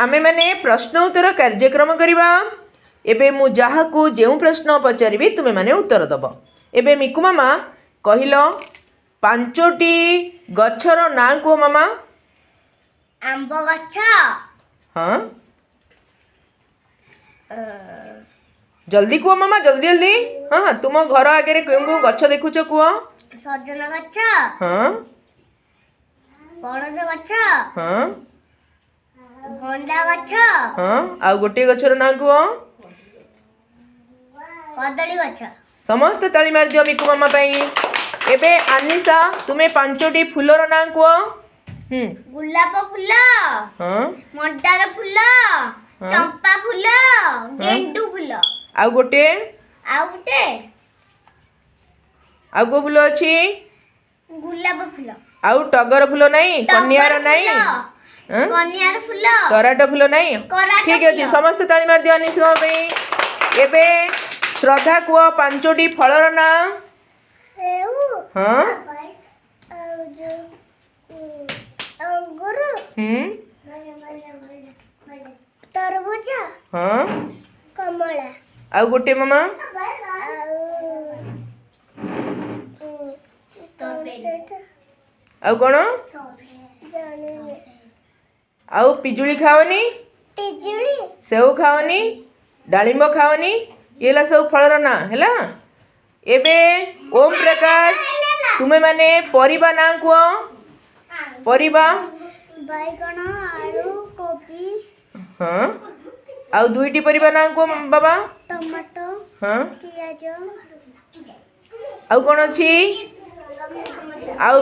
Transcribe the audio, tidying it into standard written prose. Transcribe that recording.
आमे माने प्रश्न उत्तर कार्यक्रम करवा। एबे मु जाहाकू जेउ प्रश्न पचारिबी तुमे माने उत्तर दब। एबे मिकु मामा कहिलो 5टी गछर ना को मामा। आंब गछ। हाँ जल्दी कुह मामा जल्दी जल्दी। हाँ हाँ तुम घर आगे केउ गछ देखुच कुह। सजन गछ। हाँ पणस गछ। हाँ भंडा गछ। हाँ आ गोटे गछर ना कुह। कदली गछ। समस्त ताली मार दियो मिकु मामा पई। एबे आनिसा तुमे 5टी फूलर ना कुह। गुलाब फूल। हाँ मंदार फूल। चंपा फूल। गेंडू फूल। आ गोटे आउ गोटे आ गो फूल अछि। गुलाब फूल। आउ टगर फूल नहीं कन्यार नहीं कन्यार फूल। तराट फूल नहीं। कराट ठीक अछि समस्त ताली मार दियो अनिसा पई। एबे श्रद्धा कुह 5टी फलर ना। सेव। हाँ अंगूर। तरबूज। हाँ कमला। आ गोटे मामा आ कोन आउ पिजुली खाओनी। पिजुली। सेव खाओनी डालिंब खाओनी ये सब फलर ना हैला। एबे ओम प्रकाश तुमे माने परिबा ना कुह। परिबा बैगण आलू कोबी। हाँ आउ 2टी परिबा ना कुह बाबा। टमाटो। हाँ पियाज। आउ कोन अछि आउ